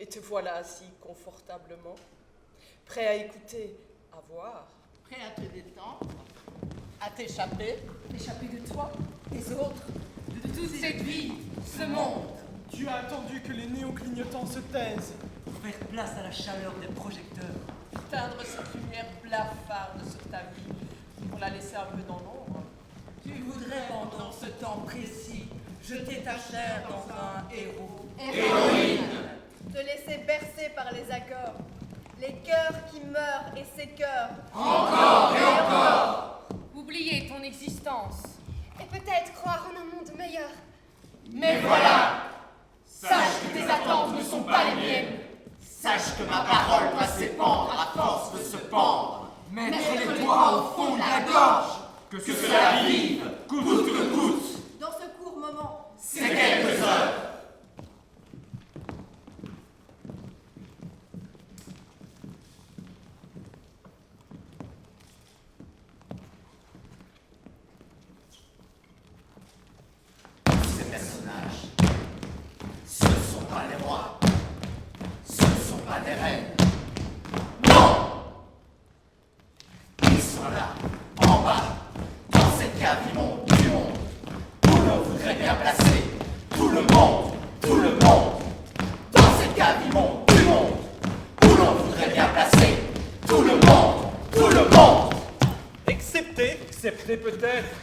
et te voilà assis confortablement, prêt à écouter, à voir. Prêt à te détendre, à t'échapper. Échapper de toi, des autres, De toute cette vie, ce monde. Tu as attendu que les néons clignotants se taisent. Pour faire place à la chaleur des projecteurs. Teindre cette lumière blafarde sur ta vie, pour la laisser un peu dans l'ombre. Tu voudrais pendant ce temps précis jeter ta chair dans un héros. héroïne. Te laisser bercer par les accords, les cœurs qui meurent et s'écœurent. Encore et encore. Oublier ton existence. Et peut-être croire en un monde meilleur. Mais voilà. Sache que tes attentes ne sont pas les miennes. Sache que ma parole doit s'épandre à force de se pendre. Mettre les doigts au fond de la gorge. Que cela vive, coûte que coûte. Dans ce court moment, C'est quelques heures. Ces personnages, ce ne sont pas des rois, ce ne sont pas des reines. Non! Ils sont là, en bas, dans cette cave immonde du monde, où l'on voudrait bien placer tout le monde, dans cette cave immonde du monde, où l'on voudrait bien placer tout le monde. Excepté peut-être.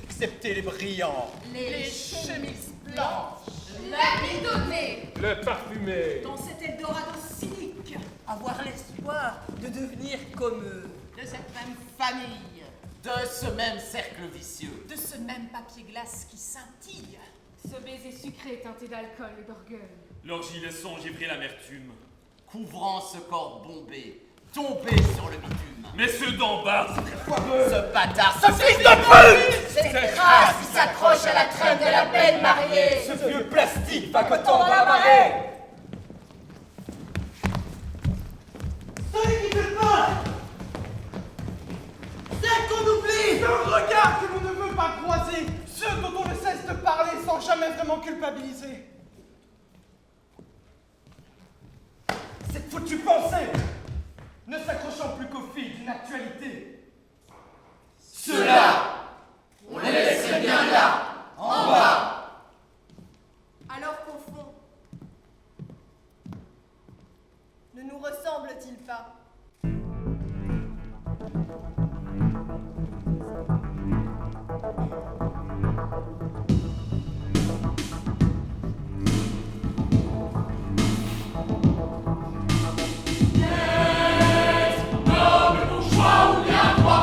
Excepté les brillants. Les chemises blanches, La vie donnée. Le parfumé. Dans cet Eldorado cynique. Avoir l'espoir de devenir comme eux. de cette même famille, de ce même cercle vicieux. De ce même papier glace qui scintille. Ce baiser sucré teinté d'alcool et d'orgueil. L'orgie, le songe et l'amertume. Couvrant ce corps bombé, tombé sur le bitume. Mais ceux d'en bas, Ce bâtard, ce fils de pute! Cette race qui s'accroche à la traîne de la belle mariée. Ce vieux plastique vapotant dans la marée. Celui qui fait peur, c'est qu'on oublie. Le regard que l'on ne veut pas croiser, ceux dont on ne cesse de parler sans jamais vraiment culpabiliser. Cette foutue pensée, ne s'accrochant plus qu'au fil d'une actualité. Ceux-là, on les laisserait bien là, en bas. alors qu'au fond, ne nous ressemble-t-il pas? Noble bourgeois ou bien roi.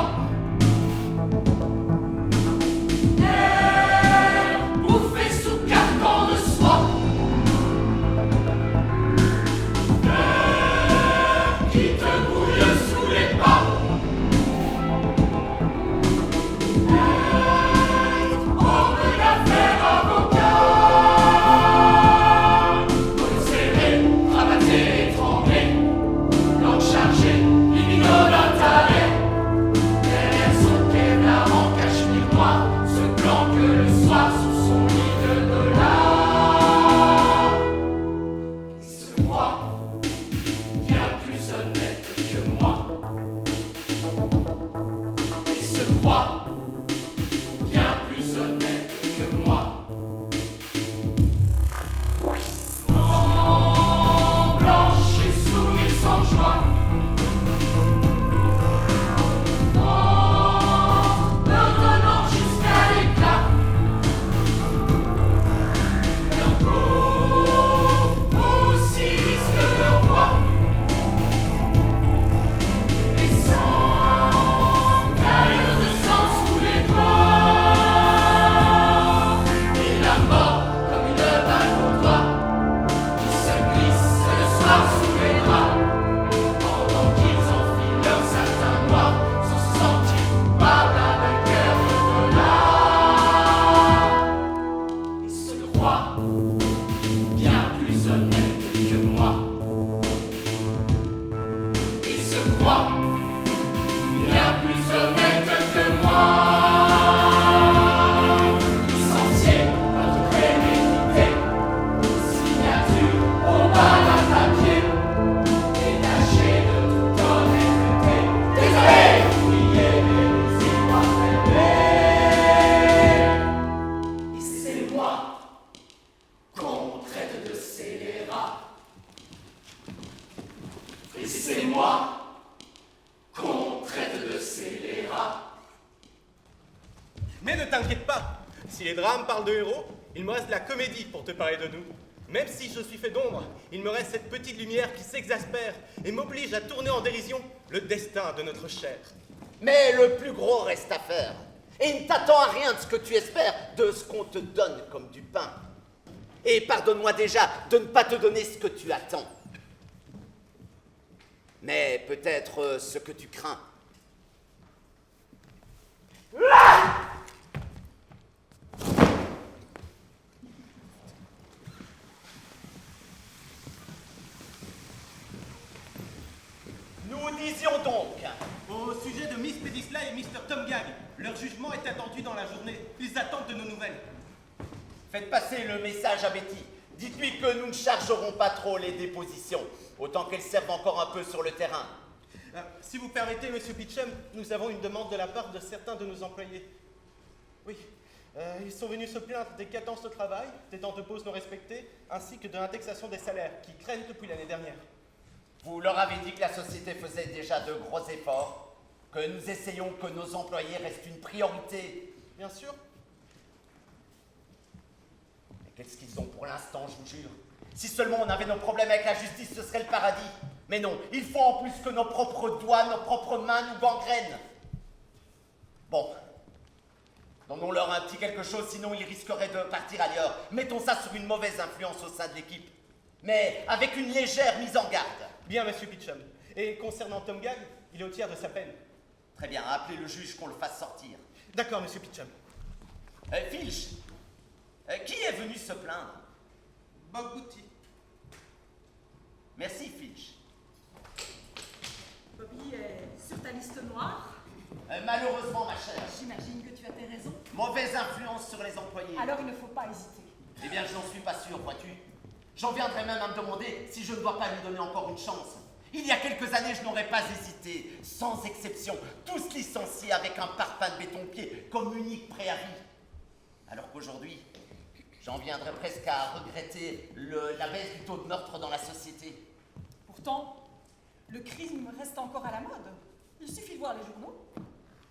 Mais ne t'inquiète pas, si les drames parlent de héros, il me reste de la comédie pour te parler de nous. Même si je suis fait d'ombre, il me reste cette petite lumière qui s'exaspère et m'oblige à tourner en dérision le destin de notre chair. Mais le plus gros reste à faire. Et il ne t'attend à rien de ce que tu espères, de ce qu'on te donne comme du pain. Et pardonne-moi déjà de ne pas te donner ce que tu attends. Mais peut-être ce que tu crains. Nous disions donc... Au sujet de Miss Pédisla et Mr. Tom Gag, leur jugement est attendu dans la journée. Ils attendent de nos nouvelles. Faites passer le message à Betty. Dites-lui que nous ne chargerons pas trop les dépositions, autant qu'elles servent encore un peu sur le terrain. Si vous permettez, Monsieur Beecham, nous avons une demande de la part de certains de nos employés. Oui, ils sont venus se plaindre des cadences de travail, des temps de pause non respectés, ainsi que de l'indexation des salaires qui craignent depuis l'année dernière. Vous leur avez dit que la société faisait déjà de gros efforts, que nous essayons que nos employés restent une priorité. Bien sûr. Mais qu'est-ce qu'ils ont pour l'instant, je vous jure? Si seulement on avait nos problèmes avec la justice, ce serait le paradis. Mais non, il faut en plus que nos propres doigts, nos propres mains nous gangrènent. Bon, donnons-leur un petit quelque chose, sinon ils risqueraient de partir ailleurs. Mettons ça sur une mauvaise influence au sein de l'équipe, mais avec une légère mise en garde. Bien, Monsieur Beecham. Et concernant Tom Gag, il est au tiers de sa peine. Très bien, appelez le juge qu'on le fasse sortir. D'accord, Monsieur Beecham. Filch, qui est venu se plaindre? Bob Booty. Merci, Filch. Bobby est sur ta liste noire. Malheureusement, ma chère. J'imagine que tu as tes raisons. Mauvaise influence sur les employés. Alors il ne faut pas hésiter. Eh bien, je n'en suis pas sûr, vois-tu. J'en viendrai même à me demander si je ne dois pas lui donner encore une chance. Il y a quelques années, je n'aurais pas hésité, sans exception, tous licenciés avec un parpaing de béton-pied comme unique préavis. Alors qu'aujourd'hui, j'en viendrais presque à regretter la baisse du taux de meurtre dans la société. Pourtant, le crime reste encore à la mode. Il suffit de voir les journaux.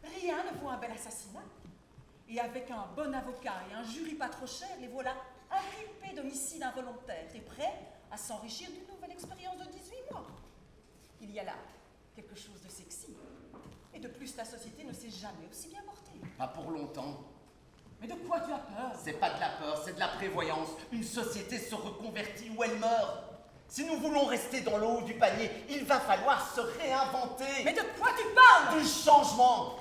Rien ne vaut un bel assassinat. Et avec un bon avocat et un jury pas trop cher, les voilà inculpés d'homicide involontaire et prêts à s'enrichir d'une nouvelle expérience de 18 mois. Il y a là quelque chose de sexy. Et de plus, la société ne s'est jamais aussi bien portée. Pas pour longtemps. Mais de quoi tu as peur? C'est pas de la peur, c'est de la prévoyance. Une société se reconvertit ou elle meurt. Si nous voulons rester dans le haut du panier, il va falloir se réinventer. Mais de quoi tu parles? Du changement.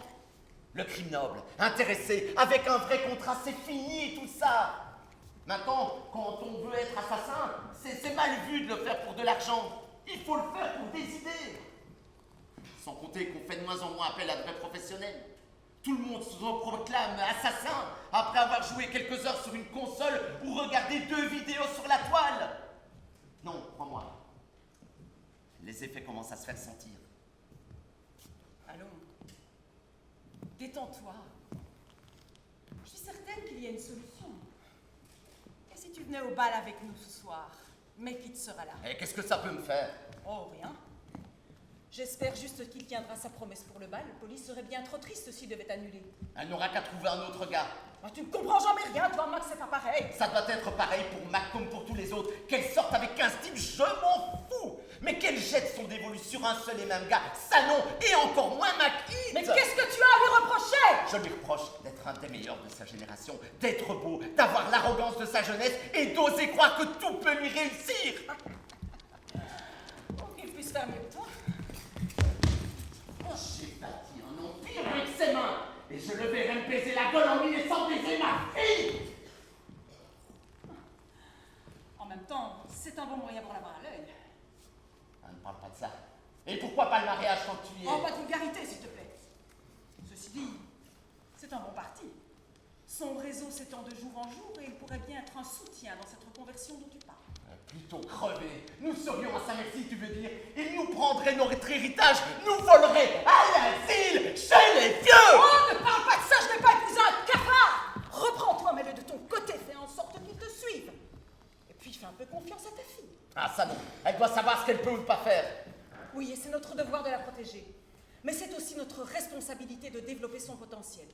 Le crime noble, intéressé, avec un vrai contrat, c'est fini tout ça. Maintenant, quand on veut être assassin, c'est mal vu de le faire pour de l'argent. Il faut le faire pour des idées. Sans compter qu'on fait de moins en moins appel à de vrais professionnels. Tout le monde se proclame assassin après avoir joué quelques heures sur une console ou regardé 2 vidéos sur la toile. Non, crois-moi. Les effets commencent à se faire sentir. Allons, détends-toi. Je suis certaine qu'il y a une solution. Et si tu venais au bal avec nous ce soir, Make-It sera là. Et qu'est-ce que ça peut me faire? Oh, rien. J'espère juste qu'il tiendra sa promesse pour le bal. Police serait bien trop triste s'il devait annuler. Elle n'aura qu'à trouver un autre gars. Ah, tu ne comprends jamais rien, toi, Max, c'est pas pareil. Ça doit être pareil pour Mac comme pour tous les autres. Qu'elle sorte avec 15 types, je m'en fous. Mais qu'elle jette son dévolu sur un seul et même gars, ça non, et encore moins Mac-It. Mais qu'est-ce que tu as à lui reprocher? Je lui reproche d'être un des meilleurs de sa génération, d'être beau, d'avoir l'arrogance de sa jeunesse et d'oser croire que tout peut lui réussir. Oh, qu'il puisse faire mieux que toi. J'ai bâti un empire avec ses mains, et je le verrai me baiser la gueule en mille sans baiser ma fille. En même temps, c'est un bon moyen pour l'avoir à l'œil. Ah, ne parle pas de ça. Et pourquoi pas le mariage quand tu y es? Oh, pas de vulgarité, s'il te plaît. Ceci dit, c'est un bon parti. Son réseau s'étend de jour en jour et il pourrait bien être un soutien dans cette reconversion dont tu parles. Plutôt crever. Nous serions à Saint-Merci, tu veux dire. Il nous prendrait notre héritage, nous volerait à l'asile chez les vieux. Oh, ne parle pas de ça, je n'ai pas épousé un cafard. Reprends-toi, mets-le de ton côté, fais en sorte qu'il te suive. Et puis, fais un peu confiance à ta fille. Ah, ça non. Elle doit savoir ce qu'elle peut ou pas faire. Oui, et c'est notre devoir de la protéger. Mais c'est aussi notre responsabilité de développer son potentiel.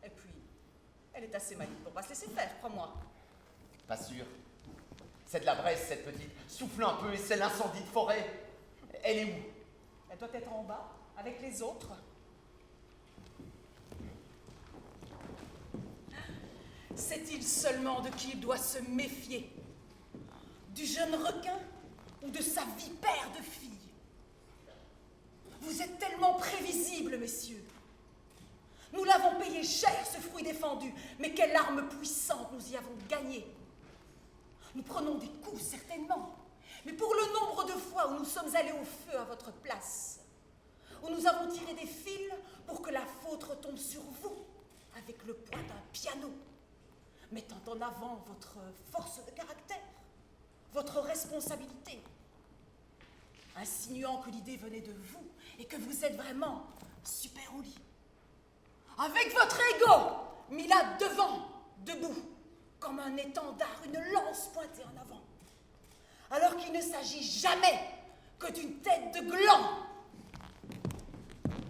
Et puis, Elle est assez maligne pour pas se laisser faire, crois-moi. Pas sûr. C'est de la braise, cette petite. Souffle un peu et c'est l'incendie de forêt. Elle est où? Elle doit être en bas, avec les autres. Sait-il seulement de qui il doit se méfier? Du jeune requin ou de sa vipère de fille? Vous êtes tellement prévisibles, messieurs. Nous l'avons payé cher, ce fruit défendu, mais quelle arme puissante nous y avons gagné. Nous prenons des coups, certainement, mais pour le nombre de fois où nous sommes allés au feu à votre place, où nous avons tiré des fils pour que la faute retombe sur vous, avec le poids d'un piano, mettant en avant votre force de caractère, votre responsabilité, insinuant que l'idée venait de vous et que vous êtes vraiment super au lit. Avec votre ego mis là devant, debout, comme un étendard, une lance pointée en avant, alors qu'il ne s'agit jamais que d'une tête de gland.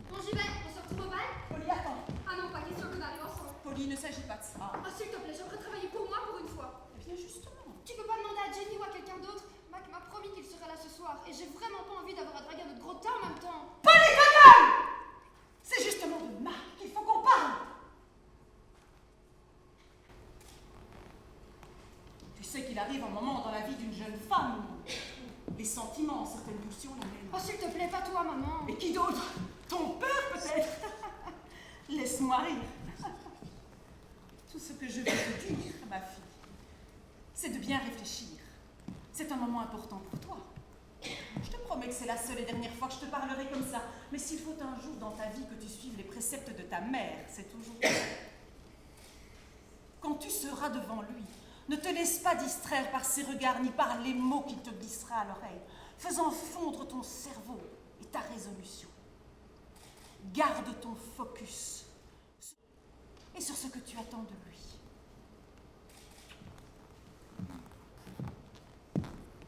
Bon, j'y vais, on se retrouve au bal? Polly, attends. Ah non, pas question qu'on arrive ensemble. Polly, il ne s'agit pas de ça. Ah, s'il te plaît, j'aimerais travailler pour moi pour une fois. Eh bien, justement. Tu peux pas demander à Jenny ou à quelqu'un d'autre? Mac m'a promis qu'il serait là ce soir, et j'ai vraiment pas envie d'avoir à draguer notre gros tas en même temps. Polly, ta gueule! C'est justement de Marc qu'il faut qu'on parle. Tu sais qu'il arrive un moment dans la vie d'une jeune femme où les sentiments, certaines pulsions la mènent. Oh, s'il te plaît, pas toi, maman. Et qui d'autre? Ton père, peut-être? Laisse-moi rire. Tout ce que je veux te dire, ma fille, c'est de bien réfléchir. C'est un moment important pour toi. Je te promets que c'est la seule et dernière fois que je te parlerai comme ça. Mais s'il faut un jour dans ta vie que tu suives les préceptes de ta mère, c'est toujours ça. Quand tu seras devant lui, ne te laisse pas distraire par ses regards ni par les mots qu'il te glissera à l'oreille, faisant fondre ton cerveau et ta résolution. Garde ton focus et sur ce que tu attends de lui.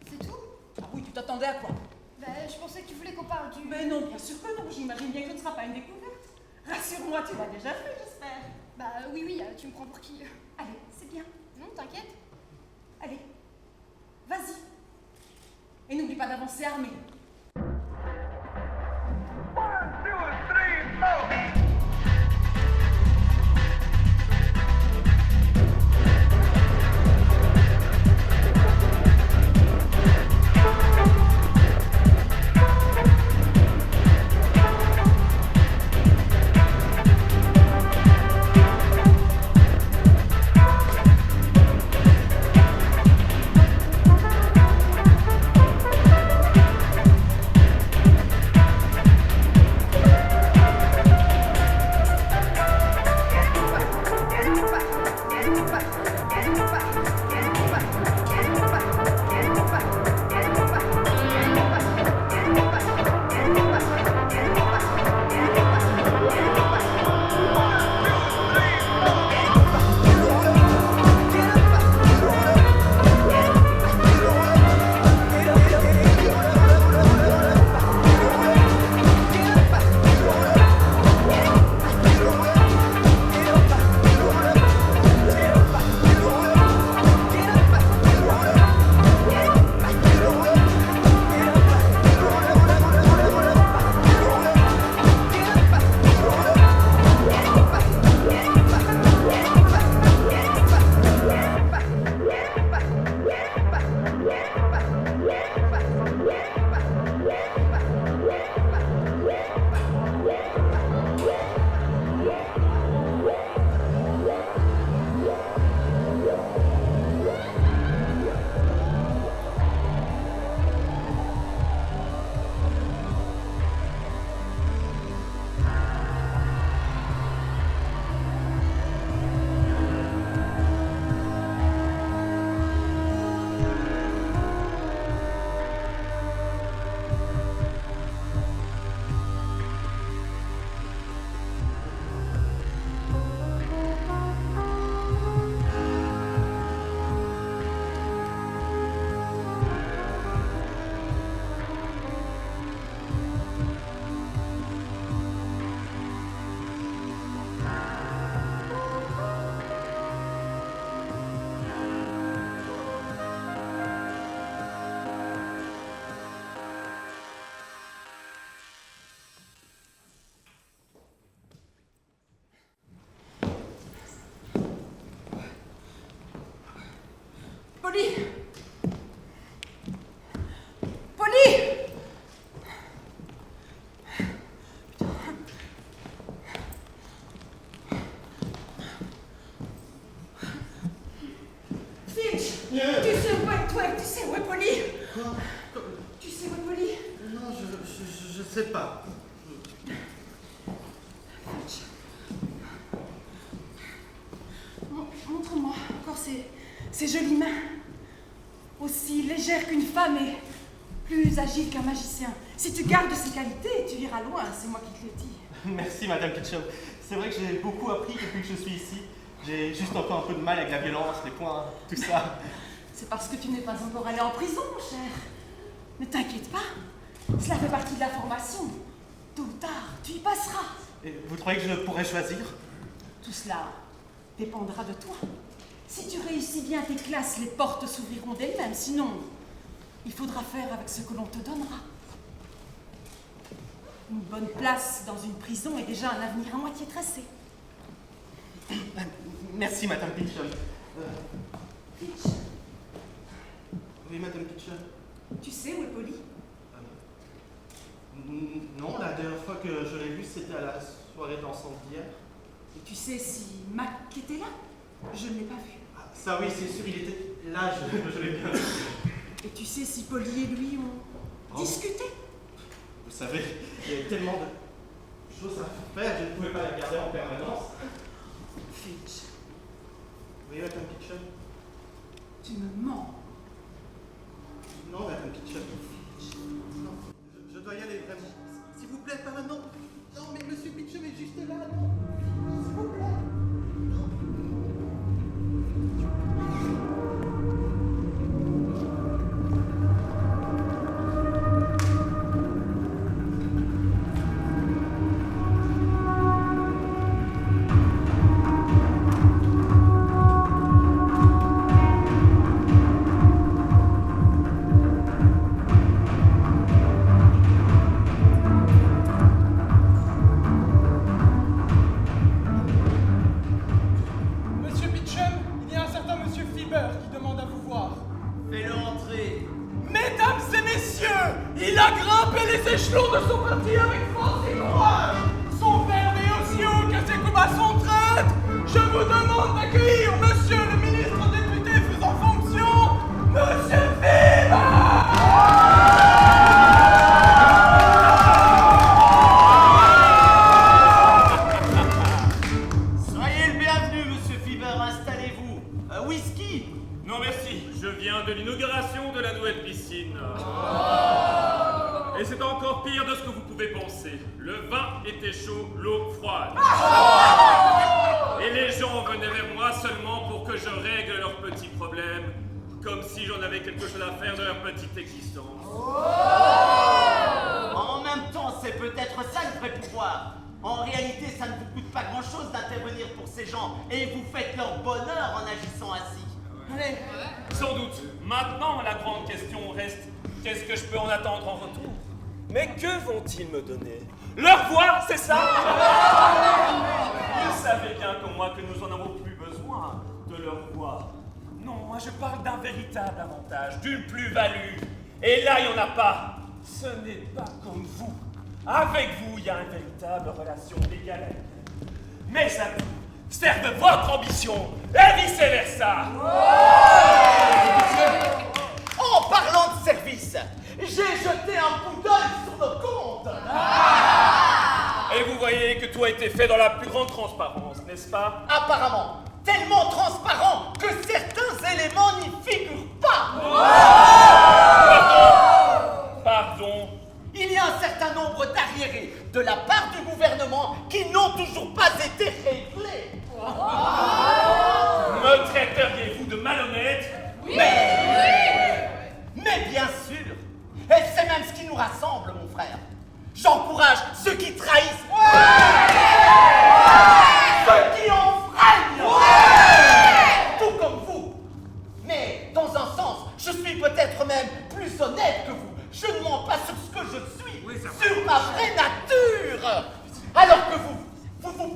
C'est tout? Ah oui, tu t'attendais à quoi? Ben, je pensais que tu voulais qu'on parle du... Mais non, bien sûr que non. J'imagine bien que ce ne sera pas une découverte. Rassure-moi, tu l'as déjà fait, j'espère. Bah oui, tu me prends pour qui? Allez, c'est bien. Non, t'inquiète. Allez, vas-y. Et n'oublie pas d'avancer armé. Polly! Polly! Finch! Tu sais où est toi? Tu sais où est Polly? Quoi? Tu sais où est Polly? Non, je sais pas. Finch. Montre-moi encore ces jolies mains. Aussi légères qu'une femme et plus agiles qu'un magicien. Si tu gardes ces qualités, tu iras loin, c'est moi qui te le dis. Merci, Madame Pitchum. C'est vrai que j'ai beaucoup appris depuis que je suis ici. J'ai juste encore un peu de mal avec la violence, les poings, tout ça. C'est parce que tu n'es pas encore allé en prison, mon cher. Ne t'inquiète pas, cela fait partie de la formation. Tôt ou tard, tu y passeras. Et vous croyez que je pourrais choisir? Tout cela dépendra de toi. Si tu réussis bien tes classes, les portes s'ouvriront d'elles-mêmes. Sinon, il faudra faire avec ce que l'on te donnera. Une bonne place dans une prison est déjà un avenir à moitié tracé. Merci, Madame Pitchum. Finch, Oui, Madame Pitchum. tu sais où est Polly? Non, la dernière fois que je l'ai vue, c'était à la soirée dansante d'hier. Et tu sais si Mac était là? Je ne l'ai pas vu. Ah, ça oui, c'est sûr, il était là, je l'ai bien vu. Et tu sais si Polly et lui ont discuté? Vous savez, il y avait tellement de choses à faire, je ne pouvais pas la garder en permanence. Finch, Oui, Madame Pitchum. tu me mens. Non, Madame Pitchum. Non, je dois y aller, vraiment. S'il vous plaît, pas maintenant. Non, mais Monsieur Pitchum est juste là, non. S'il vous plaît. Monsieur Pitchum, il y a un certain Monsieur Fiber qui demande à vous voir. Fais-le entrer. Mesdames et messieurs, il a grimpé les échelons de son parti avec force et courage. Son verbe est aussi haut que ses combats sont traites. Je vous demande d'accueillir Monsieur le ministre député faisant fonction, Monsieur Fiber. Soyez le bienvenu, Monsieur Fiber, installez-vous. Whisky? Non merci, je viens de l'inauguration de la nouvelle piscine. Et c'est encore pire de ce que vous pouvez penser. Le vin était chaud, l'eau froide. Et les gens venaient vers moi seulement pour que je règle leurs petits problèmes, comme si j'en avais quelque chose à faire de leur petite existence. En même temps, c'est peut-être ça le vrai pouvoir. En réalité, ça ne vous coûte pas grand-chose d'intervenir pour ces gens, et vous faites leur bonheur en agissant ainsi. Allez, Sans doute. Maintenant, la grande question reste, qu'est-ce que je peux en attendre en retour? Mais que vont-ils me donner? Leur voix, c'est ça? Vous savez bien comme moi que nous en avons plus besoin de leur voix. Non, moi je parle d'un véritable avantage, d'une plus-value. Et là, il n'y en a pas. Ce n'est pas comme vous. Avec vous, il y a une véritable relation d'égal à égal. Mes amis servent votre ambition et vice-versa. En parlant de service, j'ai jeté un coup d'œil sur nos comptes. Et vous voyez que tout a été fait dans la plus grande transparence, n'est-ce pas? Apparemment, tellement transparent que certains éléments n'y figurent pas. Pardon. Il y a un certain nombre d'arriérés de la part du gouvernement qui n'ont toujours pas été réglés. Me traiteriez-vous de malhonnête? Mais bien sûr. Et c'est même ce qui nous rassemble, mon frère. J'encourage ceux qui trahissent. Ceux qui enfreignent. Tout comme vous. Mais dans un sens, je suis peut-être même plus honnête que vous. Je ne mens pas sur ce que je suis, sur ma vraie nature. Alors que vous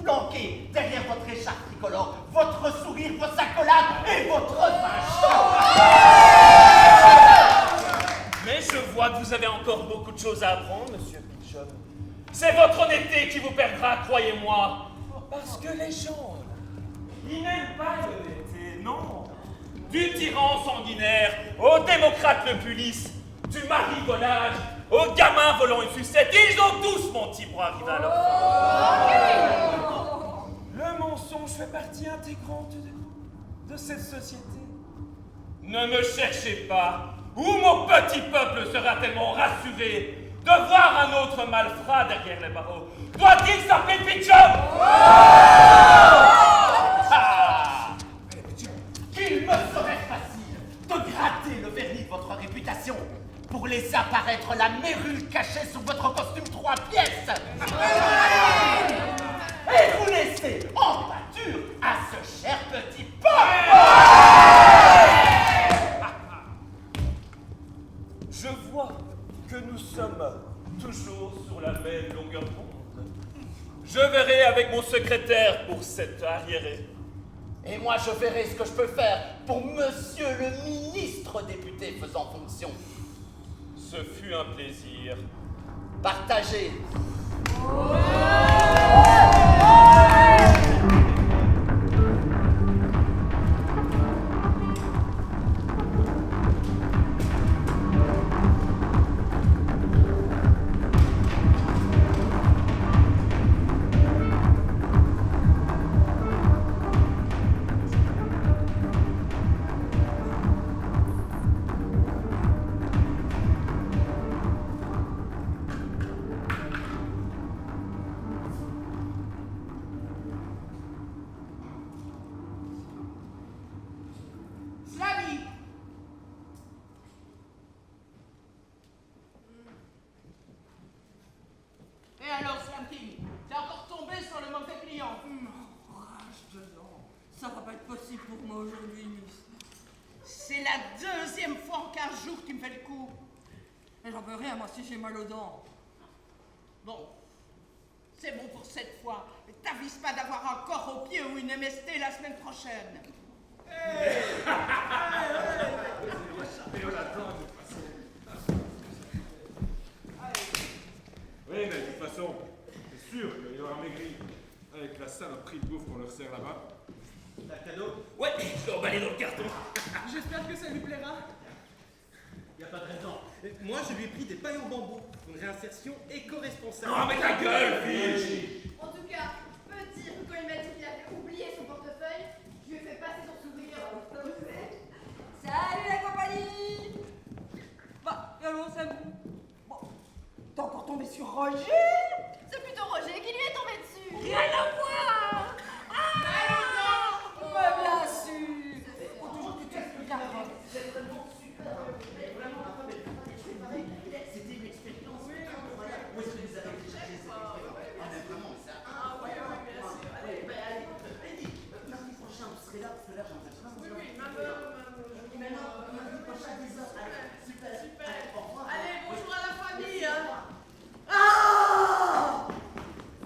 planquez derrière votre écharpe tricolore, votre sourire, vos accolades et votre vin chaud. Mais je vois que vous avez encore beaucoup de choses à apprendre, monsieur Pitchum. C'est votre honnêteté qui vous perdra, croyez-moi. Parce que les gens, ils n'aiment pas l'honnêteté, non. Du tyran sanguinaire au démocrate le pulice, du marivolage au gamin volant une sucette, ils ont tous menti pour arriver à leur fin. Le mensonge fait partie intégrante de cette société. Ne me cherchez pas, ou mon petit peuple sera tellement rassuré de voir un autre malfrat derrière les barreaux. Doit-il s'appeler Pitchum? Qu'il me serait facile de gratter le vernis de votre réputation pour laisser apparaître la mérule cachée sous votre costume 3 pièces. Et vous laisser en pâture à ce cher petit peuple. Je vois que nous sommes toujours sur la même longueur d'onde. Je verrai avec mon secrétaire pour cet arriéré. Et moi, je verrai ce que je peux faire pour monsieur le ministre député faisant fonction. Ce fut un plaisir. Partagez. Et alors, Slanking, t'es encore tombé sur le mauvais client? Rage dedans. Ça va pas être possible pour moi aujourd'hui, Miss. C'est la deuxième fois en 15 jours que tu me fais le coup. Et j'en peux rien, moi, si j'ai mal aux dents. Bon, c'est bon pour cette fois. Mais t'avises pas d'avoir un corps au pied ou une MST la semaine prochaine. Oui, mais de toute façon, c'est sûr qu'il aura maigri avec la saloperie de bouffe qu'on leur sert là-bas. T'as cadeau? Ouais, je l'ai emballé dans le carton. J'espère que ça lui plaira. Y a pas de raison. Moi, je lui ai pris des pailles en bambou. Une réinsertion éco-responsable. Oh, mais ta gueule, Fiche! En tout cas, je peux dire que quand il m'a dit qu'il avait oublié son portefeuille, je lui ai fait passer son souvenir. Salut la compagnie! Bah, alors ça vous. Bon, t'es encore tombé sur Roger? C'est plutôt Roger qui lui est tombé dessus. Rien à voir! Mais bien sûr! Faut toujours que tu te regardes. C'est vraiment super. Vraiment, c'était une expérience incroyable. Où est-ce que vous avez déjà fait cette expérience? Ah, mais vraiment, c'est incroyable. Allez, mardi prochain, vous serez là, parce que là, j'en ai plein. Oui, Mardi prochain, 10h. Allez, super. Allez, au revoir. Allez, bonjour à la famille, hein.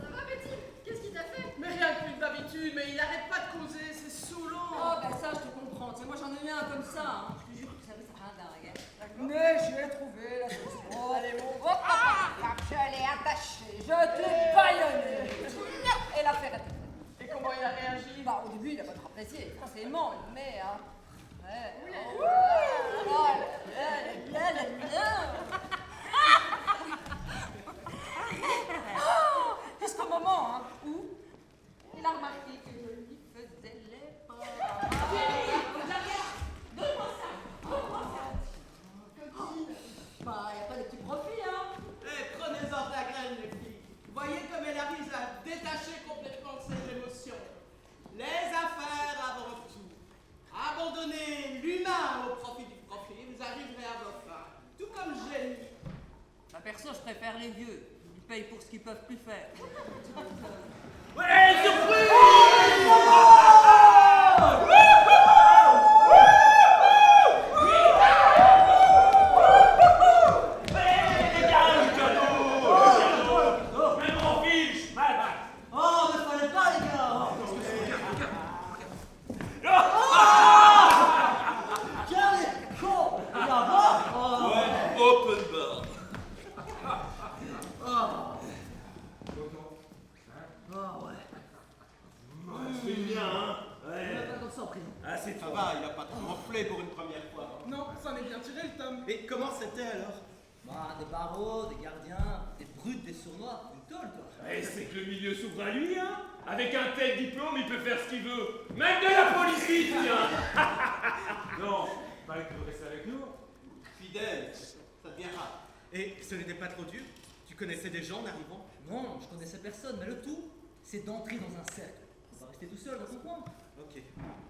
Ça va, Betty? Qu'est-ce qu'il t'a fait? Mais rien que plus que d'habitude, mais il arrête pas de causer, c'est saoulant. Oh, ben ça, je te comprends. Tu sais, moi, j'en ai eu un comme ça. Hein. Je te jure que ça un dingue. Mais j'ai trouvé la solution. Allez, bon. Hop, hop, hop. Je l'ai attaché. Je te baïonné. Et l'affaire était faite. Et comment il a réagi? Bah, au début, il a pas trop apprécié, forcément, mais hein. Ouais. Jusqu'au moment hein, où il a remarqué que je lui faisais les pas. Donne-moi ça. Bah, y a pas de petit profit, hein. Eh, prenez-en ta graine, les filles. Voyez comme elle arrive à détacher complètement de ses émotions. Les affaires avant tout. Abandonnez l'humain au profit du profit, vous arriverez à vos fins. Tout comme génie. Bah, perso, je préfère les vieux. Ils payent pour ce qu'ils peuvent plus faire. Ouais, surprise! Tiens, les ça en prison. Ah, c'est Ça toi. va, il a pas trop morflé pour une première fois. Non, ça en est bien tiré le tome. Et comment c'était alors? Bah, des barreaux, des gardiens, des brutes, des sournois, une tôle, quoi. Et c'est que le milieu s'ouvre à lui, hein. Avec un tel diplôme, il peut faire ce qu'il veut. Même de la politique, tiens. Non, pas que vous restez avec nous. Fidèle, ça devient rare. Et ce n'était pas trop dur? Tu connaissais des gens en arrivant? Non, je connaissais personne, mais le tout, c'est d'entrer dans un cercle. On va rester tout seul dans son coin. Ok.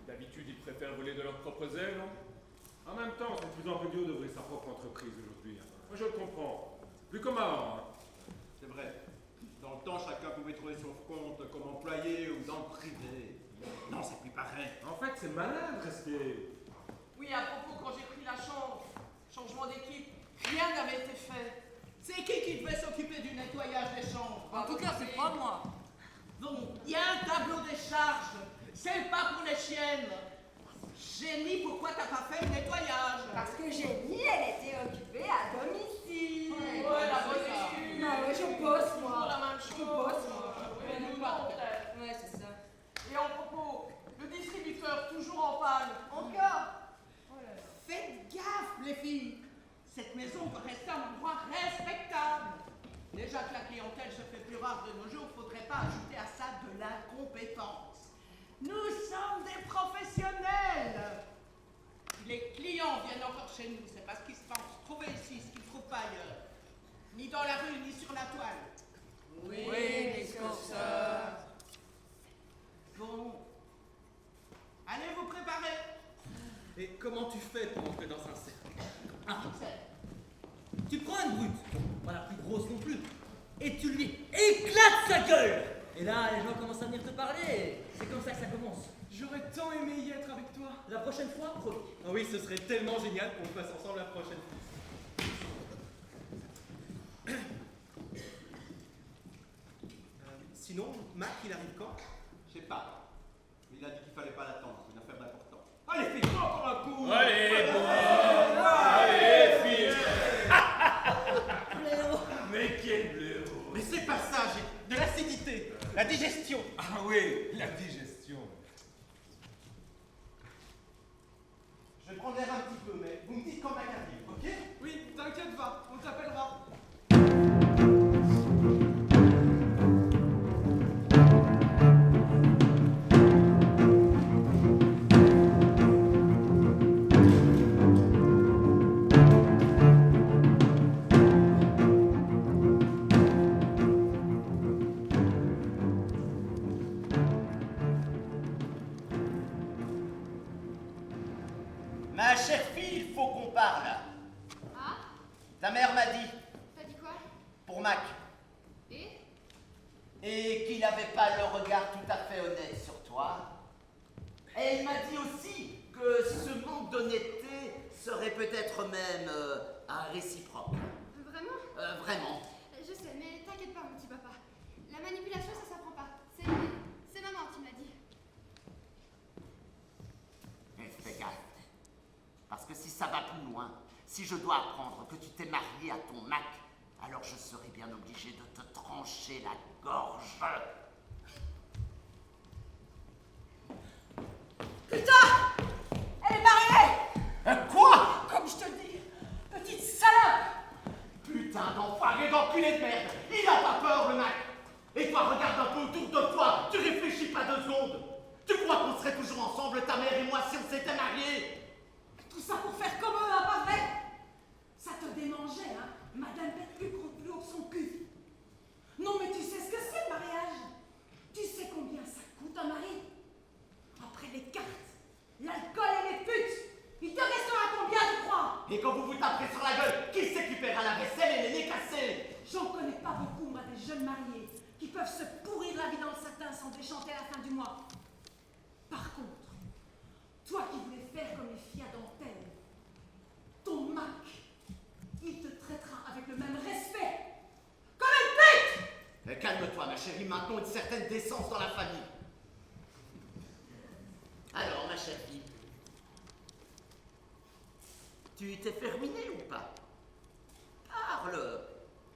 D'habitude, ils préfèrent voler de leurs propres ailes, non? En même temps, c'est de plus en plus dur d'ouvrir sa propre entreprise aujourd'hui. Moi, je le comprends. Plus comme avant. Hein. C'est vrai. Dans le temps, chacun pouvait trouver son compte comme employé ou dans le privé. Non, c'est plus pareil. En fait, c'est malin de rester. Oui, à propos, quand j'ai pris la chambre, changement d'équipe, rien n'avait été fait. C'est qui devait s'occuper du nettoyage des chambres? En tout cas, c'est pas moi. Bon, il y a un tableau des charges. C'est pas pour les chiennes. Jenny, pourquoi t'as pas fait le nettoyage? Parce que Jenny, elle était occupée à domicile. Ouais, la bonne excuse. Non, mais je bosse, moi. Toujours la même chose. Je bosse, moi. Ouais, nous, non, peut-être. Ouais, c'est ça. Et en propos, le distributeur toujours en panne. Encore? Faites gaffe, les filles. Cette maison doit rester un endroit respectable. Déjà que la clientèle se fait plus rare de nos jours, faudrait pas ajouter à ça de l'incompétence. Nous sommes des professionnels. Les clients viennent encore chez nous, c'est parce qu'ils se pensent trouver ici ce qu'ils ne trouvent pas ailleurs. Ni dans la rue, ni sur la toile. Oui, discourseur. Bon. Allez vous préparer. Et comment tu fais pour entrer dans un cercle? Ah, tu prends une brute, pas la plus grosse non plus, et tu lui éclates sa gueule. Et là, les gens commencent à venir te parler. C'est comme ça que ça commence. J'aurais tant aimé y être avec toi. La prochaine fois, promis. Ah oui, ce serait tellement génial qu'on le fasse ensemble la prochaine fois. Sinon, Mac, il arrive quand? Je sais pas. Il a dit qu'il fallait pas l'attendre, c'est une affaire d'importance. Allez, fais encore un coup. Allez, bon. Allez, fille. Mais quel blaireau. Mais c'est pas ça, j'ai de l'acidité, la digestion. Ah oui, la digestion. Je vais prendre l'air un petit peu, mais vous me dites quand Mac arrive, ok? Oui, t'inquiète pas, on t'appellera. Ma chère fille, il faut qu'on parle. Ah? Ta mère m'a dit, T'as dit quoi? pour Mac, Et qu'il n'avait pas le regard tout à fait honnête sur toi. Et elle m'a dit aussi que ce manque d'honnêteté serait peut-être même un réciproque. Vraiment? Vraiment. Je sais, mais t'inquiète pas, mon petit papa. La manipulation, ça s'apprend pas. C'est maman qui me l'a dit. Mais fais gaffe. Parce que si ça va plus loin, si je dois apprendre que tu t'es marié à ton Mac, alors je serai bien obligé de te trancher la gorge. Putain! Elle est mariée! Quoi? Comme je te le dis, petite salope! Putain d'enfoiré, d'enculé de merde! Il a pas peur, le Mac! Et toi, regarde un peu autour de toi, tu réfléchis pas 2 secondes! Tu crois qu'on serait toujours ensemble, ta mère et moi, si on s'était mariés? Tout ça pour faire comme eux, hein, pas vrai? Ça te démangeait, hein? Madame pète plus haut que son cul. Non, mais tu sais ce que c'est le mariage? Tu sais combien ça coûte un mari? Après les cartes, l'alcool et les putes, il te restera combien, tu crois? Et quand vous vous taperez sur la gueule, qui s'occupera la vaisselle et les nez cassés? J'en connais pas beaucoup, moi, des jeunes mariés qui peuvent se pourrir la vie dans le satin sans déchanter à la fin du mois. Par contre, toi qui voulais faire comme les filles à dentelle, ton Mac, il te traitera avec le même respect. Comme une pute! Mais calme-toi, ma chérie, maintenons une certaine décence dans la famille. Alors, ma chère fille, tu t'es fait ruiner ou pas? Parle,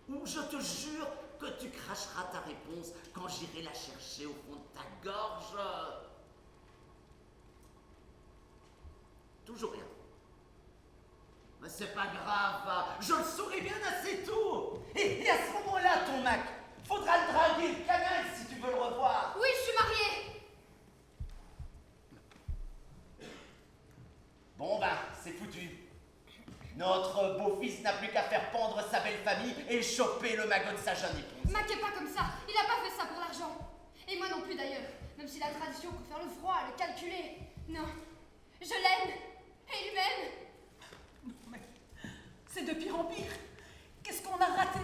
ou je te jure que tu cracheras ta réponse quand j'irai la chercher au fond de ta gorge. toujours rien. Mais c'est pas grave, je le saurai bien assez tôt. Et à ce moment-là, ton Mac, faudra le draguer le canal si tu veux le revoir. Oui, je suis mariée. Bon ben, c'est foutu. Notre beau-fils n'a plus qu'à faire pendre sa belle famille et choper le magot de sa jeune épouse. Mac est pas comme ça. Il a pas fait ça pour l'argent. Et moi non plus d'ailleurs. Même si la tradition préfère le froid, le calculé. Non. Je l'aime. Et il m'aime. Mais c'est de pire en pire. Qu'est-ce qu'on a raté?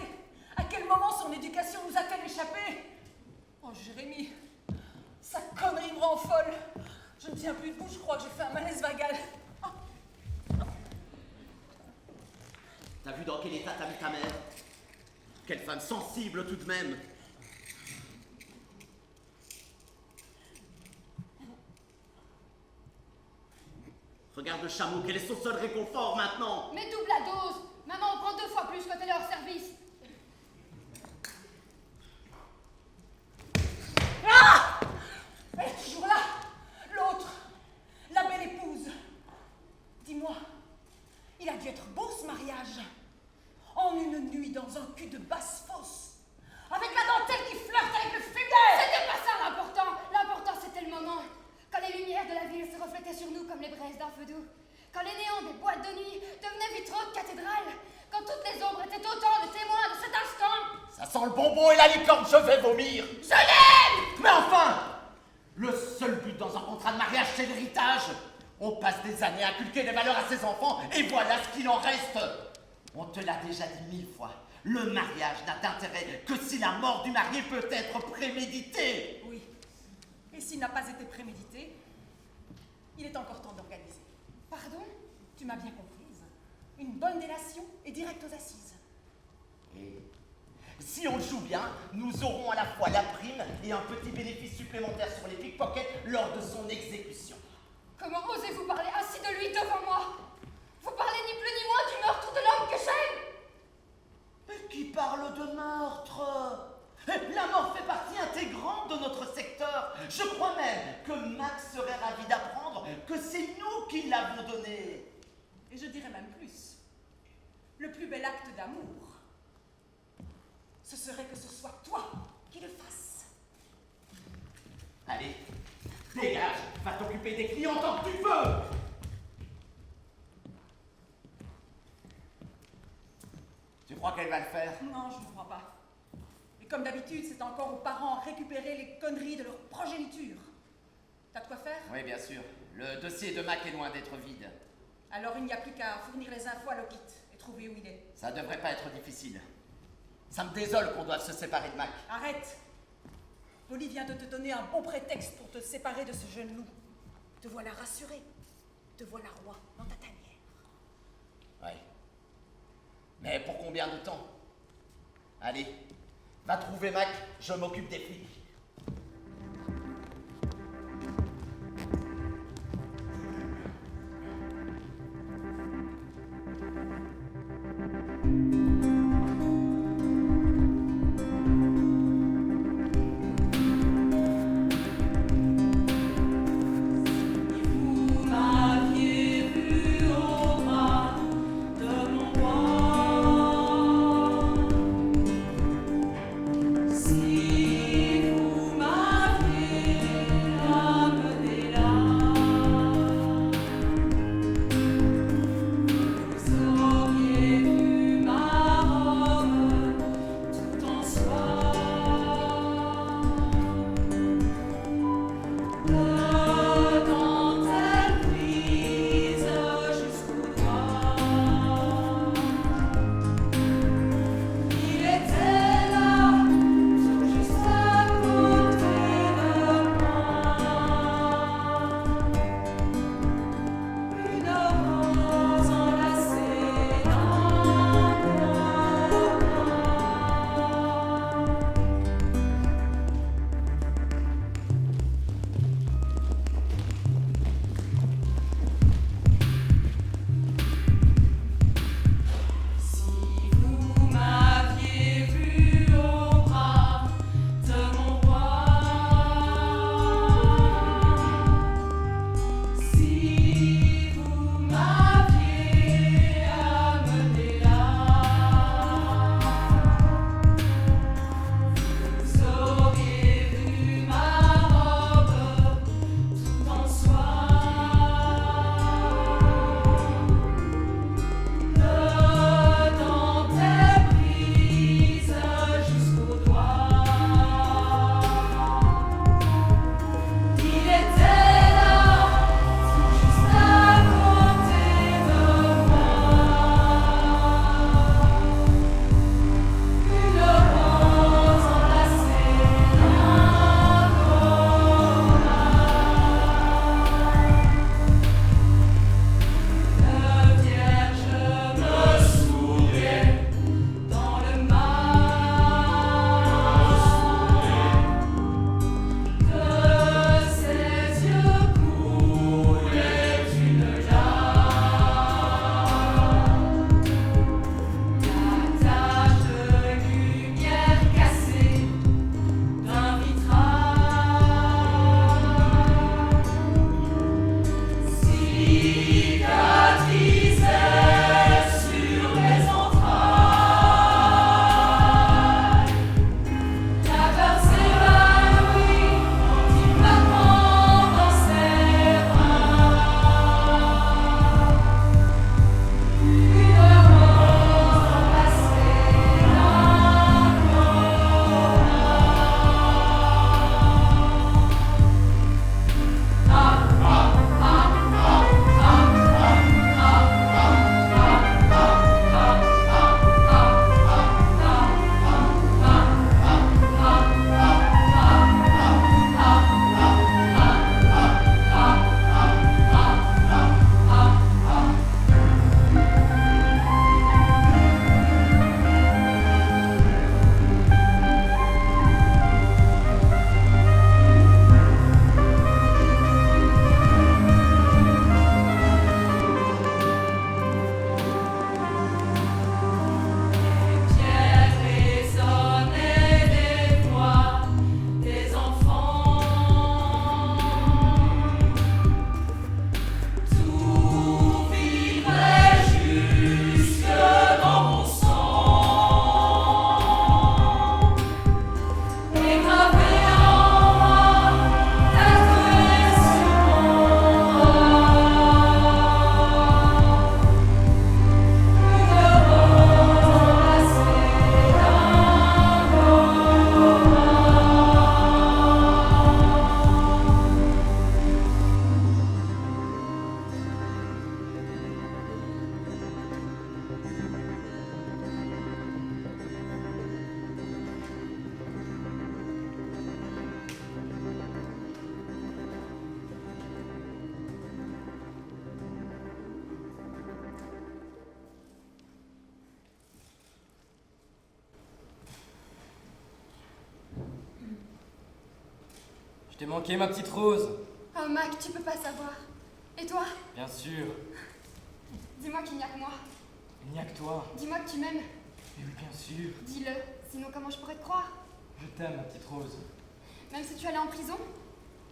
À quel moment son éducation nous a-t-elle échappé? Oh, Jérémie, sa connerie me rend folle. Je ne tiens plus debout, je crois que j'ai fait un malaise vagal. T'as vu dans quel état t'a mis ta mère? Quelle femme sensible tout de même. Regarde le chameau, quel est son seul réconfort maintenant? Mais double la dose. Maman en prend 2 fois plus quand elle est hors service. Ah! Elle est toujours là. L'autre, la belle épouse. Dis-moi, il a dû être beau ce mariage. En une nuit dans un cul de basse fosse. Avec la dentelle qui flirte avec le fuguet. C'était pas ça l'important. L'important c'était le moment. Quand les lumières de la ville se reflétaient sur nous comme les braises d'un feu doux. Quand les néons des boîtes de nuit devenaient vitraux de cathédrales. Quand toutes les ombres étaient autant de témoins de cet instant. Ça sent le bonbon et la licorne, je vais vomir. Je l'aime! Mais enfin, le seul but dans un contrat de mariage, c'est l'héritage. On passe des années à inculquer des valeurs à ses enfants et voilà ce qu'il en reste. On te l'a déjà dit 1000 fois. Le mariage n'a d'intérêt que si la mort du marié peut être préméditée. Oui. Et s'il n'a pas été prémédité, il est encore temps d'organiser. Pardon? Tu m'as bien comprise. Une bonne délation et direct aux assises. Et si on le joue bien, nous aurons à la fois la prime et un petit bénéfice supplémentaire sur les pickpockets lors de son exécution. Comment osez-vous parler ainsi de lui devant moi? Vous parlez ni plus ni moins du meurtre de l'homme que j'aime. Mais qui parle de meurtre? La mort fait partie intégrante de notre secteur. Je crois même que Max serait ravi d'apprendre que c'est nous qui l'avons donné. Et je dirais même plus. Le plus bel acte d'amour, ce serait que ce soit toi qui le fasses. Allez, dégage, va t'occuper des clients tant que tu peux. Tu crois qu'elle va le faire? Non, je ne crois pas. Et comme d'habitude, c'est encore aux parents à récupérer les conneries de leur progéniture. T'as de quoi faire? Oui, bien sûr. Le dossier de Mac est loin d'être vide. Alors il n'y a plus qu'à fournir les infos à Lockheed et trouver où il est. Ça devrait pas être difficile. Ça me désole qu'on doive se séparer de Mac. Arrête! Polly vient de te donner un bon prétexte pour te séparer de ce jeune loup. Te voilà rassuré. Te voilà roi dans ta tanière. Ouais. Mais pour combien de temps? Allez, va trouver Mac, je m'occupe des flics. Si t'ai manqué, ma petite Rose. Oh, Mac, tu peux pas savoir. Et toi? Bien sûr. Dis-moi qu'il n'y a que moi. Il n'y a que toi. Dis-moi que tu m'aimes. Mais oui, bien sûr. Dis-le, sinon comment je pourrais te croire? Je t'aime, ma petite Rose. Même si tu allais en prison?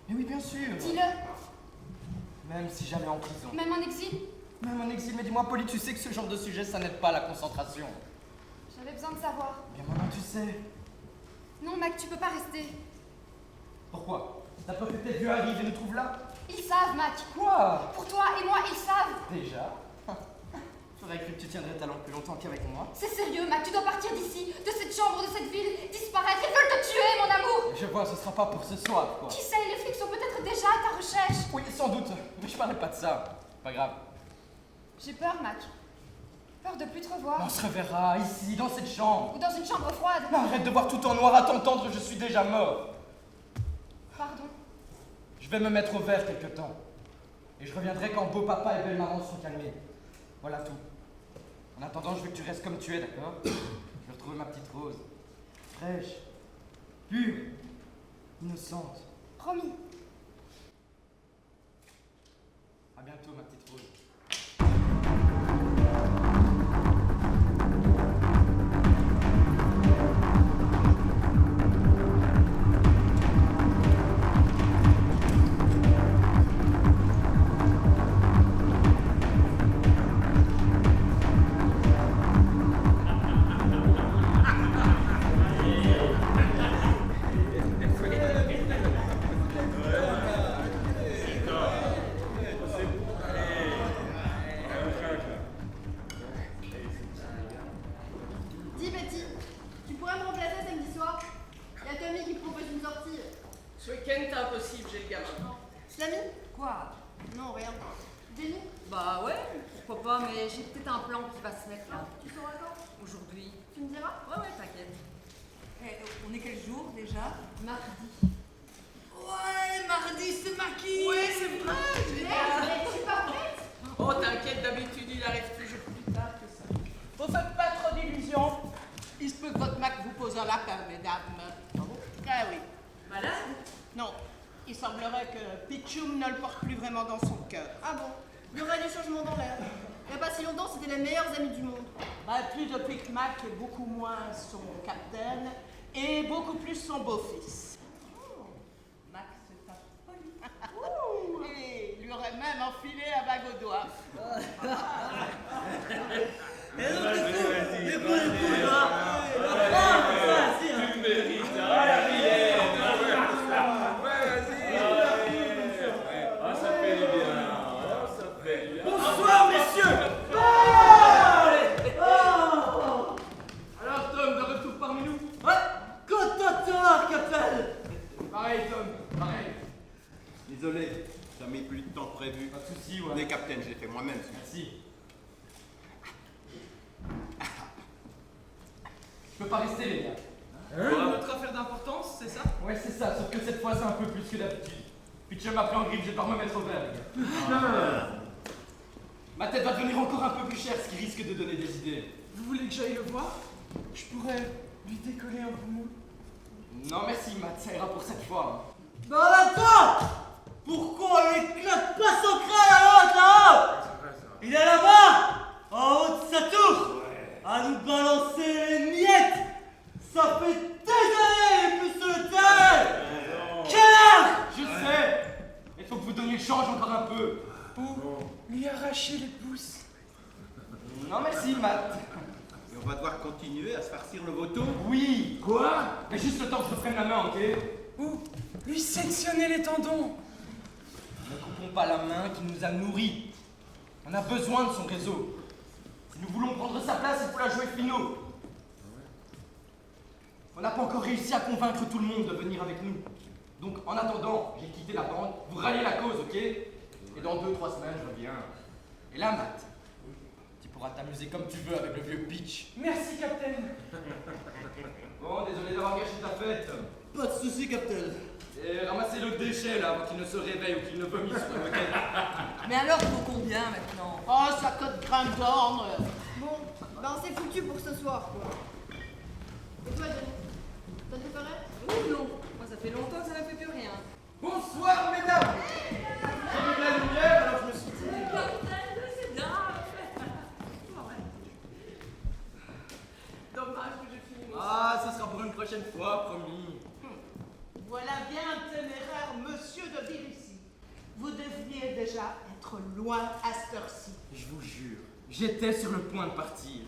Mais oui, bien sûr. Dis-le. Même si j'allais en prison. Même en exil? Même en exil, mais dis-moi, Polly, tu sais que ce genre de sujet, ça n'aide pas à la concentration. J'avais besoin de savoir. Bien maintenant, tu sais. Non, Mac, tu peux pas rester. Pourquoi? T'as peur que tes vieux arrivent et nous trouvent là? Ils savent, Mac. Quoi? Pour toi et moi, ils savent. Déjà? J'aurais cru que tu tiendrais ta langue plus longtemps qu'avec moi. C'est sérieux, Mac, tu dois partir d'ici, de cette chambre, de cette ville, disparaître. Ils veulent te tuer, mon amour. Je vois, ce sera pas pour ce soir, quoi. Qui sait, les flics sont peut-être déjà à ta recherche. Oui, sans doute, mais je parlais pas de ça. Pas grave. J'ai peur, Mac. Peur de plus te revoir. On se reverra ici, dans cette chambre. Ou dans une chambre froide. Mais arrête de voir tout en noir, à t'entendre, je suis déjà mort. Pardon. Je vais me mettre au vert quelque temps. Et je reviendrai quand beau papa et belle maman seront calmés. Voilà tout. En attendant, je veux que tu restes comme tu es, d'accord? Je veux retrouver ma petite Rose. Fraîche, pure, innocente. Promis. À bientôt, ma petite Rose. Dis Betty, tu pourrais me remplacer samedi soir? Y a Tommy qui propose une sortie. Ce week-end, c'est impossible, j'ai le gamin. Slamy? Quoi? Non, rien. Jenny? Bah ouais, pourquoi pas, mais j'ai peut-être un plan qui va se mettre là. Tu sauras quand? Aujourd'hui. Tu me diras? Ouais, t'inquiète. On est quel jour déjà? Mardi. Ouais, mardi, c'est marquis. Ouais, c'est vrai. Merde, mais je suis pas prête. Oh, t'inquiète, d'habitude, il arrive toujours plus tard que ça. Vous faites pas trop d'illusions. Il se peut que votre Mac vous pose un lapin, mesdames. Ah oui. Malade? Non. Il semblerait que Pichoum ne le porte plus vraiment dans son cœur. Ah bon? Il y aurait du changement dans l'air. Il y a pas si longtemps, c'était les meilleurs amis du monde. Bah, plus depuis que Mac est beaucoup moins son capitaine et beaucoup plus son beau-fils. Max, c'est ta folie. Et il lui aurait même enfilé la bague au doigt. Et donc, les poules, là. Tu mérites, la vilaine. Ah, ça fait du bien. Ça fait du bien. Bonsoir, messieurs. Alors, Tom, de retour parmi nous? Ouais, content qu'appelle. Pareil, Tom, pareil. Désolé, ça a mis plus de temps que prévu. Pas de soucis, ouais. Les capitaines, je l'ai fait moi-même. Merci. Je peux pas rester, les gars. Notre affaire d'importance, c'est ça? Ouais, c'est ça, sauf que cette fois, c'est un peu plus que d'habitude. Pitcher m'a pris en grippe, je vais devoir me mettre au vert, les gars. Ma tête va devenir encore un peu plus chère, ce qui risque de donner des idées. Vous voulez que j'aille le voir? Je pourrais lui décoller un poumon. Non, merci, Matt, ça ira pour cette fois. Mais en même temps, pourquoi on éclate pas son crâne à l'autre là-haut? Il est là-bas, en haut de sa tour, à nous balancer les miettes. Ça fait des années, plus sur le terrain. Je sais. Il faut que vous donniez le change encore un peu. Ou lui arracher les pouces. Non, merci, Matt. Et on va devoir continuer à se farcir le voto? Oui. Quoi? Mais juste le temps que je te prenne la main, ok? Ou lui sectionner les tendons. Ne coupons pas la main qui nous a nourris. On a besoin de son réseau. Si nous voulons prendre sa place, il faut la jouer finaux. On n'a pas encore réussi à convaincre tout le monde de venir avec nous. Donc, en attendant, j'ai quitté la bande. Vous ralliez la cause, ok? Et dans 2-3 semaines, je reviens. Et là, Matt, tu pourras t'amuser comme tu veux avec le vieux Peach. Merci, Capitaine. Bon, désolé d'avoir gâché ta fête. Pas de soucis, Captain. Et ramassez le déchet là avant qu'il ne se réveille ou qu'il ne vomisse sur la moquette. Mais alors, faut combien maintenant? Oh, ça cote grain d'orne. Bon, ben c'est foutu pour ce soir, quoi. Et toi, Jenny? T'as préparé? Oh non, moi ça fait longtemps que ça ne fait plus rien. Bonsoir, mesdames. J'ai vu de la lumière, alors je me suis dit... Dommage que je finisse. Ah, ce sera pour une prochaine fois, promis. Voilà bien téméraire, monsieur de Birissi. Vous devriez déjà être loin à cette heure-ci. Je vous jure, j'étais sur le point de partir.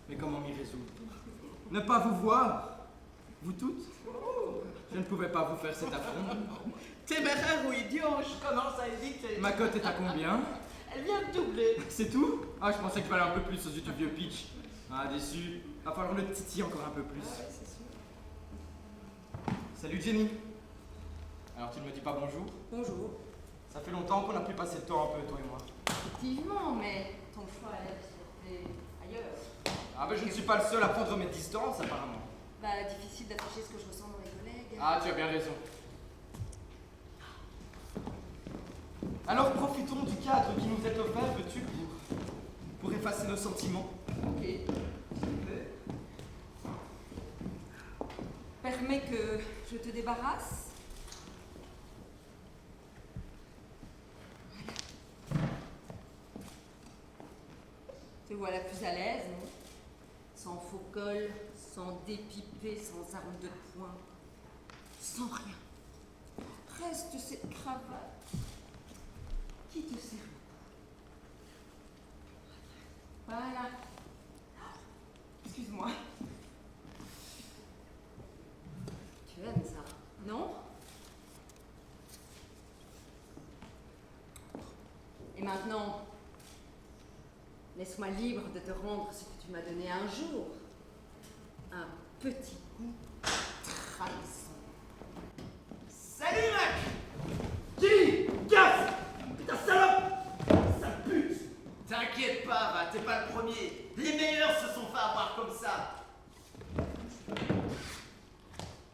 Mais comment m'y résoudre? Ne pas vous voir, vous toutes? Je ne pouvais pas vous faire cet affront. Téméraire ou idiot, je commence à hésiter. Ma cote est à combien? Elle vient de doubler. C'est tout? Ah, je pensais que je valais un peu plus aux yeux du vieux Peach. Ah, déçu. Va falloir le titiller encore un peu plus. Salut Jenny. Alors tu ne me dis pas bonjour? Bonjour. Ça fait longtemps qu'on a pu passer le temps un peu, toi et moi. Effectivement, mais ton choix a l'air porté ailleurs. Ah ben je ne suis pas le seul à prendre mes distances apparemment. Bah, difficile d'afficher ce que je ressens dans mes collègues. Ah, tu as bien raison. Alors profitons du cadre qui nous est offert, veux-tu, pour effacer nos sentiments. Ok. Permets que je te débarrasse. Te voilà plus à l'aise, non? Sans faux col, sans dépipé, sans arme de poing, sans rien. Reste cette cravate qui te sert. Voilà. Excuse-moi. Tu aimes ça, non? Et maintenant, laisse-moi libre de te rendre ce que tu m'as donné un jour. Un petit goût trahissant. Salut, mec! Qui? Gaffe! Putain, salope! Sale pute! T'inquiète pas, va, t'es pas le premier. Les meilleurs se sont fait avoir comme ça.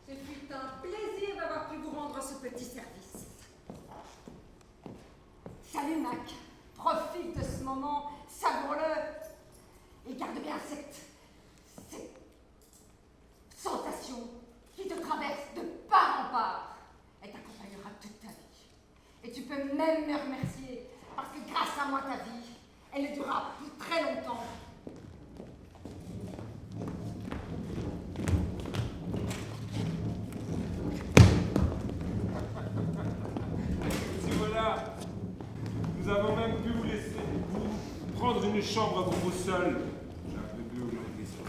Ce fut un plaisir d'avoir pu vous rendre ce petit service. Salut, Mac. Profite de ce moment, savoure-le. Et garde bien cette sensation qui te traverse de part en part. Elle t'accompagnera toute ta vie. Et tu peux même me remercier, parce que grâce à moi, ta vie, elle durera pour très longtemps. Si voilà, nous avons même pu vous laisser vous prendre une chambre pour vous seul. J'ai un peu bu aujourd'hui soir.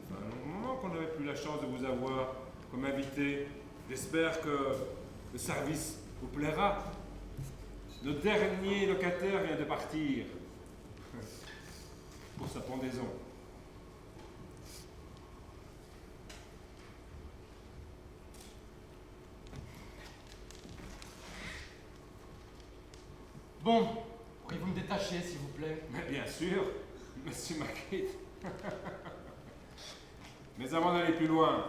Ça fait un moment qu'on n'avait plus la chance de vous avoir comme invité. J'espère que le service vous plaira. Notre dernier locataire vient de partir pour sa pendaison. Bon, pourriez-vous me détacher, s'il vous plaît? Mais bien sûr, monsieur Magritte. Mais avant d'aller plus loin,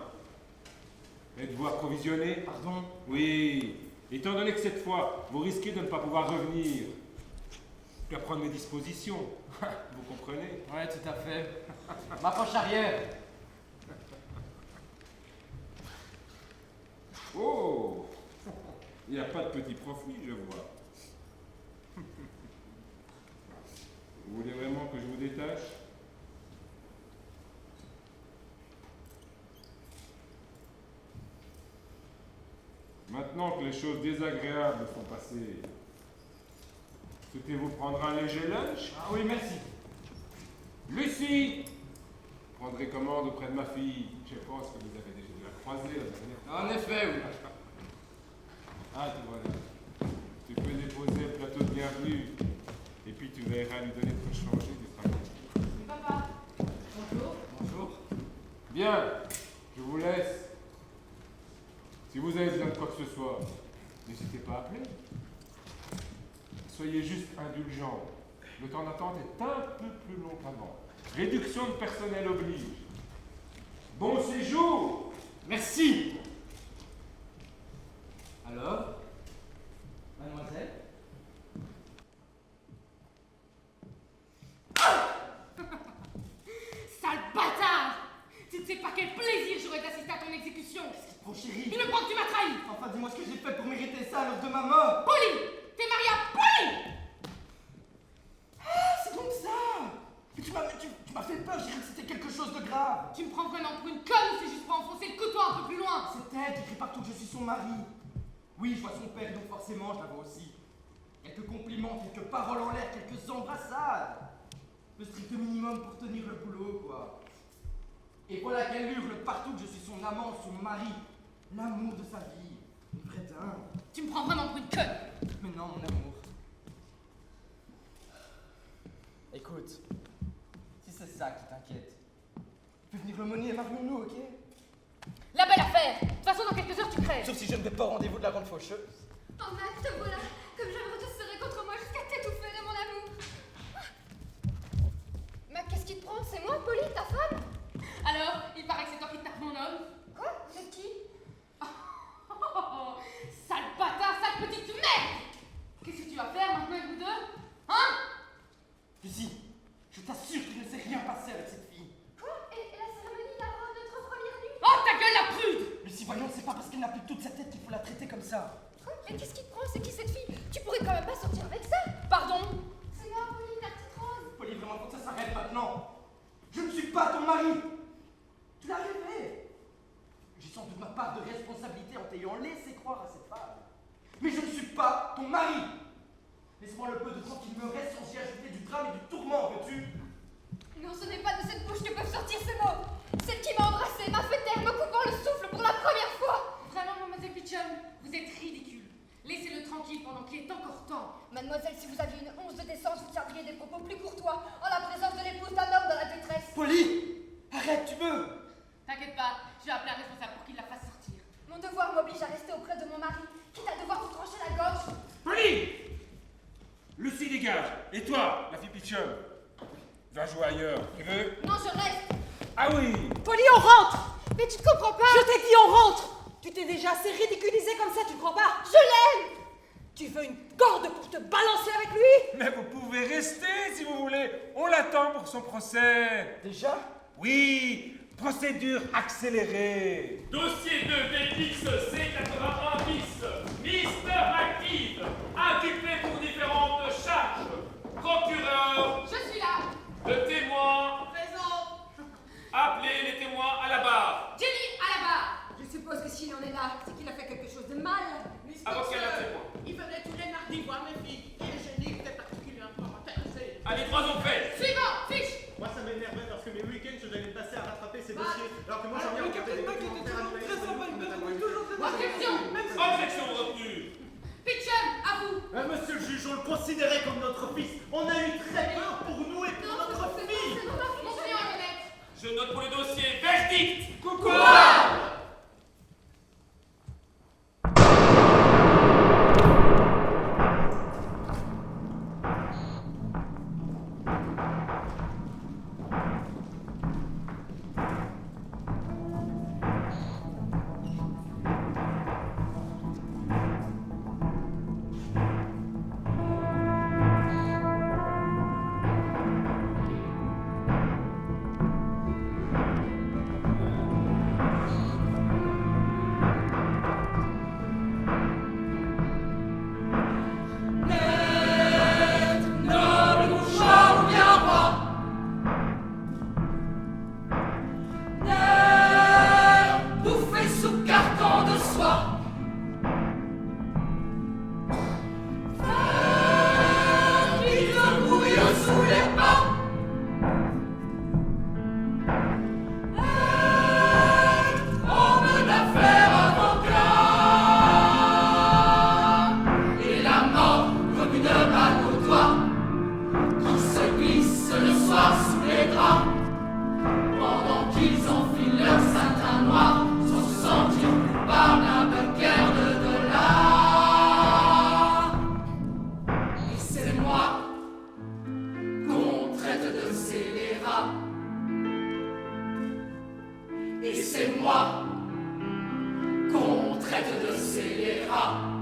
êtes-vous approvisionné? Pardon? Oui. Étant donné que cette fois, vous risquez de ne pas pouvoir revenir, je dois prendre mes dispositions. Vous comprenez? Ouais, tout à fait. Ma poche arrière. Oh! Il n'y a pas de petit profit, je vois. Vous voulez vraiment que je vous détache? Maintenant que les choses désagréables sont passées, souhaitez-vous prendre un léger lunch? Ah oui, merci. Lucie! Prendrez commande auprès de ma fille. Je pense que vous avez déjà dû la croiser la dernière fois. En effet, oui. Ah, te voilà. Tu peux déposer le plateau de bienvenue. Et puis tu verras lui donner de changer du travail. Papa. Bonjour. Bonjour. Bien, je vous laisse. Si vous avez besoin de quoi que ce soit, n'hésitez pas à appeler. Soyez juste indulgents. Le temps d'attente est un peu plus long qu'avant. Réduction de personnel oblige. Bon séjour! Merci. Alors, mademoiselle? Sale bâtard! punition. Qu'est-ce qui te prend, chérie? Il me prend que tu m'as trahi. Enfin, dis-moi ce que j'ai fait pour mériter ça à l'os de ma mort. Polly, t'es marié à Polly. Ah, c'est donc ça. Mais tu m'as fait peur, j'ai cru que c'était quelque chose de grave. Tu me prends vraiment pour une conne ou c'est juste pour enfoncer le couteau un peu plus loin? C'est elle qui crie partout que je suis son mari. Oui, je vois son père, donc forcément je la vois aussi. Quelques compliments, quelques paroles en l'air, quelques embrassades. Le strict minimum pour tenir le boulot, quoi. Et voilà qu'elle hurle partout que je suis son amant, son mari, l'amour de sa vie. Une vraie dingue. Tu me prends vraiment pour une conne. Mais non, mon amour. Écoute, si c'est ça qui t'inquiète, tu peux venir l'aumônier et marions-nous, ok? La belle affaire. De toute façon, dans quelques heures, tu crèves. Sauf si je ne vais pas au rendez-vous de la grande faucheuse. Oh Matt, te voilà. Comme j'aimerais te serrer contre moi jusqu'à t'étouffer de mon amour. Matt, qu'est-ce qui te prend? C'est moi, Polly, ta femme? Alors, il paraît que c'est toi qui tapes mon homme. Quoi? Vous êtes qui? Oh, sale bâtard, sale petite merde. Qu'est-ce que tu vas faire maintenant avec vous deux? Hein? Lucie, je t'assure qu'il ne s'est rien passé avec cette fille. Quoi? Et la cérémonie d'avant notre première nuit? Oh, ta gueule, la prude! Lucie, voyons, c'est pas parce qu'elle n'a plus toute sa tête qu'il faut la traiter comme ça. Quoi? Mais qu'est-ce qui te prend? C'est qui cette fille? Tu pourrais quand même pas sortir avec ça? Pardon? C'est moi, Polly, ta petite rose. Polly, vraiment, faut que ça s'arrête maintenant. Je ne suis pas ton mari. Tu l'as rêvé. J'ai sans doute ma part de responsabilité en t'ayant laissé croire à cette femme. Mais je ne suis pas ton mari. Laisse-moi le peu de temps qu'il me reste sans y ajouter du drame et du tourment, veux-tu? Non, ce n'est pas de cette bouche que peuvent sortir ces mots. Celle qui m'a embrassée, m'a fait taire, me coupant le souffle pour la première fois. Vraiment, mademoiselle Pitchum, vous êtes ridicule. Laissez-le tranquille pendant qu'il est encore temps. Mademoiselle, si vous aviez une once de décence, vous tiendriez des propos plus courtois en la présence de l'épouse d'un homme dans la détresse. Polly, arrête, tu veux? T'inquiète pas, je vais appeler un responsable pour qu'il la fasse sortir. Mon devoir m'oblige à rester auprès de mon mari, quitte à devoir vous trancher la gorge. Polly! Lucie, dégage. Et toi, la fille Pitchum? Va jouer ailleurs. Tu veux? Non, je reste. Ah oui! Polly, on rentre. Mais tu ne comprends pas. Je t'ai dit on rentre. Tu t'es déjà assez ridiculisé comme ça, tu crois pas? Je l'aime. Tu veux une corde pour te balancer avec lui? Mais vous pouvez rester si vous voulez. On l'attend pour son procès. Déjà? Oui, procédure accélérée. Dossier de VXC81 bis, Mister Active, inculpé pour différentes charges. Procureur, Je suis là. le témoin, Présent. appelez les témoins à la barre. Jenny, à la barre. Je suppose que s'il en est là, c'est qu'il a fait quelque chose de mal. Avocat la témoin. Il venait tous les mardis voir mes filles. Et Jenny était particulièrement intéressée. Allez, 3 ont fait. Suivant, fiche. Moi, ça m'énervait parce que mes week-ends, je devais passer à rattraper ces Bah, dossiers. Alors que moi, j'en ai regardé des documentaires animés. Objection. Objection retenue. Pitchum, à vous. Monsieur le juge, on le considérait comme notre fils. On a eu très peur pour nous et pour notre fille. Mon client est honnête. Je note pour le dossier verdict. Coupable. Et c'est moi qu'on traite de scélérat.